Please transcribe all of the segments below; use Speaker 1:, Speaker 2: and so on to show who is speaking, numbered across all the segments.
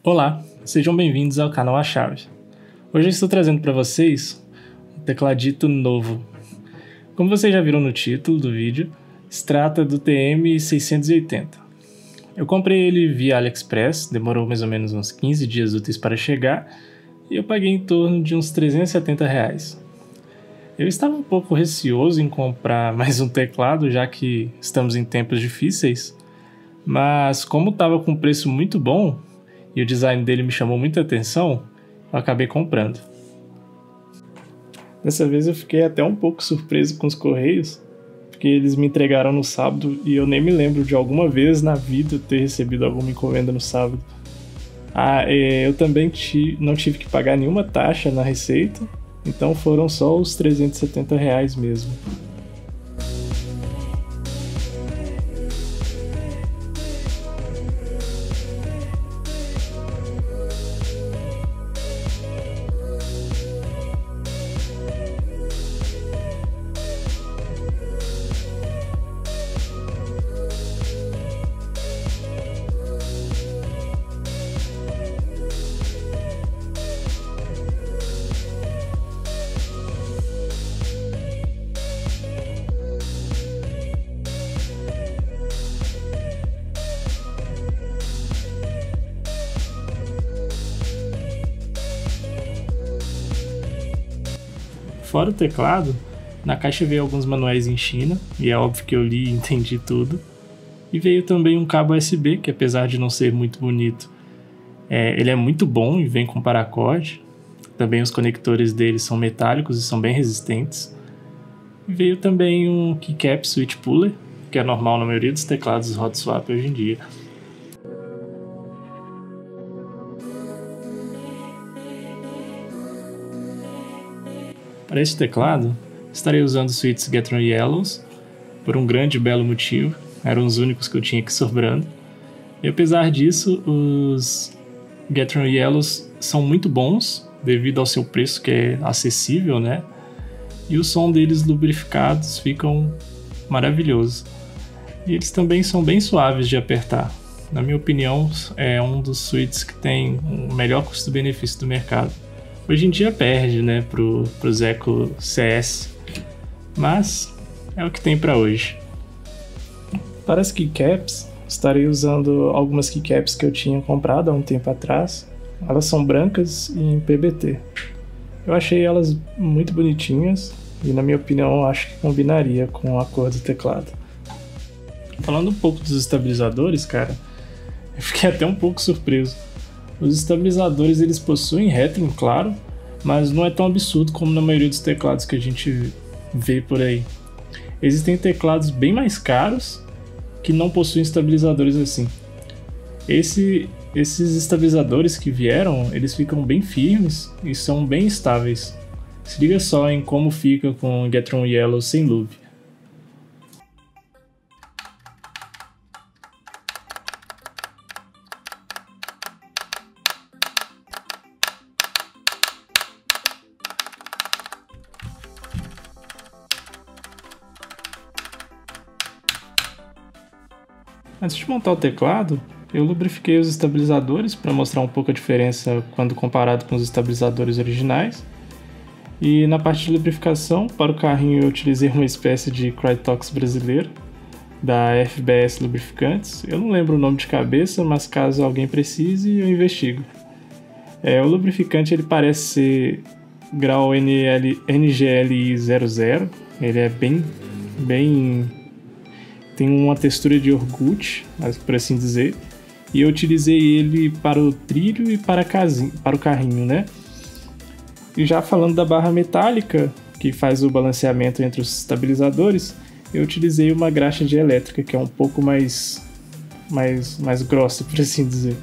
Speaker 1: Olá, sejam bem-vindos ao canal A Chave. Hoje eu estou trazendo para vocês um tecladito novo. Como vocês já viram no título do vídeo, se trata do TM680. Eu comprei ele via AliExpress, demorou mais ou menos uns 15 dias úteis para chegar e eu paguei em torno de uns R$370. Eu estava um pouco receoso em comprar mais um teclado, já que estamos em tempos difíceis, mas como estava com um preço muito bom e o design dele me chamou muita atenção, eu acabei comprando. Dessa vez eu fiquei até um pouco surpreso com os correios, porque eles me entregaram no sábado e eu nem me lembro de alguma vez na vida ter recebido alguma encomenda no sábado. Eu também não tive que pagar nenhuma taxa na receita, então foram só os R$370 mesmo. Fora o teclado, na caixa veio alguns manuais em China, e é óbvio que eu li e entendi tudo. E veio também um cabo USB, que apesar de não ser muito bonito, ele é muito bom e vem com paracorde. Também os conectores dele são metálicos e são bem resistentes. E veio também um keycap switch puller, que é normal na maioria dos teclados hot swap hoje em dia. Para este teclado, estarei usando os switches Gateron Yellows, por um grande e belo motivo, eram os únicos que eu tinha aqui sobrando. E apesar disso, os Gateron Yellows são muito bons, devido ao seu preço que é acessível, né? E o som deles lubrificados ficam maravilhoso. E eles também são bem suaves de apertar. Na minha opinião, é um dos switches que tem o melhor custo-benefício do mercado. Hoje em dia perde, né, pro Echo CS, mas é o que tem para hoje. Para as keycaps, estarei usando algumas keycaps que eu tinha comprado há um tempo atrás. Elas são brancas e em PBT. Eu achei elas muito bonitinhas e, na minha opinião, acho que combinaria com a cor do teclado. Falando um pouco dos estabilizadores, cara, eu fiquei até um pouco surpreso. Os estabilizadores eles possuem Headroom, claro, mas não é tão absurdo como na maioria dos teclados que a gente vê por aí. Existem teclados bem mais caros que não possuem estabilizadores assim. Esses estabilizadores que vieram, eles ficam bem firmes e são bem estáveis. Se liga só em como fica com o Gateron Yellow sem loop. Antes de montar o teclado, eu lubrifiquei os estabilizadores para mostrar um pouco a diferença quando comparado com os estabilizadores originais. E na parte de lubrificação, para o carrinho eu utilizei uma espécie de Krytox brasileiro, da FBS Lubrificantes. Eu não lembro o nome de cabeça, mas caso alguém precise, eu investigo. O lubrificante ele parece ser grau NGLI 00, ele é bem tem uma textura de iogurte, por assim dizer, e eu utilizei ele para o trilho e para o carrinho, né? E já falando da barra metálica, que faz o balanceamento entre os estabilizadores, eu utilizei uma graxa de elétrica, que é um pouco mais grossa, por assim dizer.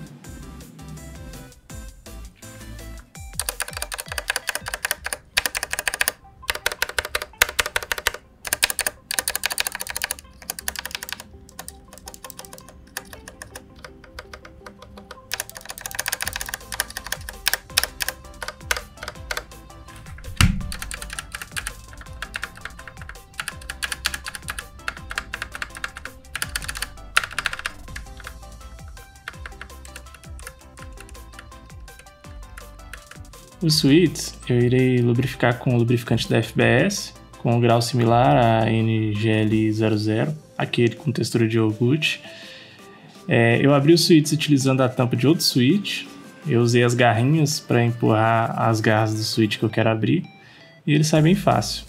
Speaker 1: Os switches eu irei lubrificar com o lubrificante da FBS, com um grau similar a NGL00, aquele com textura de iogurte. Eu abri os switches utilizando a tampa de outro switch. Eu usei as garrinhas para empurrar as garras do switch que eu quero abrir, e ele sai bem fácil.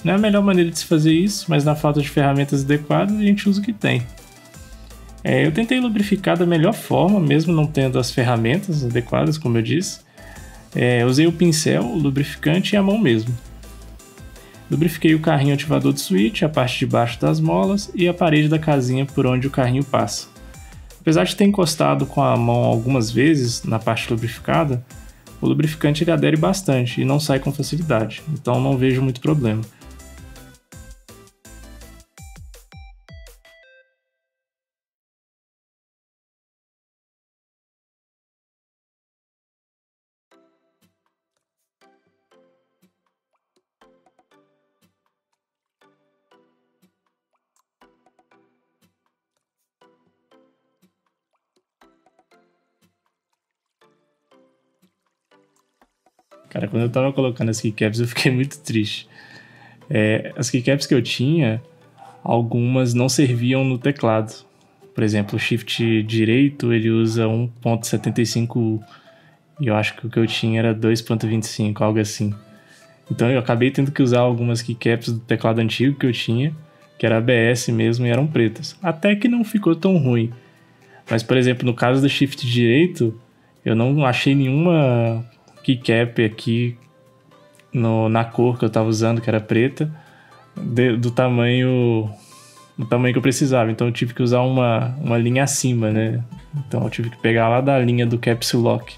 Speaker 1: Não é a melhor maneira de se fazer isso, mas na falta de ferramentas adequadas a gente usa o que tem. Eu tentei lubrificar da melhor forma, mesmo não tendo as ferramentas adequadas, como eu disse. Usei o pincel, o lubrificante e a mão mesmo. Lubrifiquei o carrinho ativador do switch, a parte de baixo das molas e a parede da casinha por onde o carrinho passa. Apesar de ter encostado com a mão algumas vezes na parte lubrificada, o lubrificante ele adere bastante e não sai com facilidade, então não vejo muito problema. Cara, quando eu tava colocando as keycaps eu fiquei muito triste. As keycaps que eu tinha, algumas não serviam no teclado. Por exemplo, o shift direito ele usa 1.75 e eu acho que o que eu tinha era 2.25, algo assim. Então eu acabei tendo que usar algumas keycaps do teclado antigo que eu tinha, que era ABS mesmo e eram pretas. Até que não ficou tão ruim. Mas, por exemplo, no caso do shift direito, eu não achei nenhuma keycap aqui na cor que eu tava usando, que era preta, do tamanho que eu precisava. Então eu tive que usar uma linha acima, né? Então eu tive que pegar lá da linha do Caps Lock.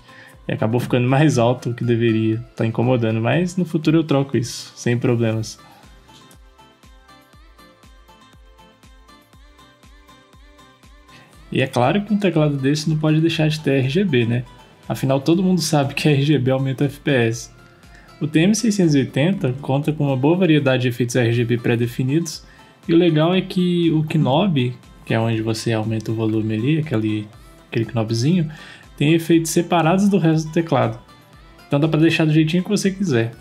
Speaker 1: E acabou ficando mais alto do que deveria. Tá incomodando, mas no futuro eu troco isso, sem problemas. E é claro que um teclado desse não pode deixar de ter RGB, né? Afinal, todo mundo sabe que RGB aumenta o FPS. O TM680 conta com uma boa variedade de efeitos RGB pré-definidos, e o legal é que o knob, que é onde você aumenta o volume ali, aquele knobzinho, tem efeitos separados do resto do teclado. Então dá para deixar do jeitinho que você quiser.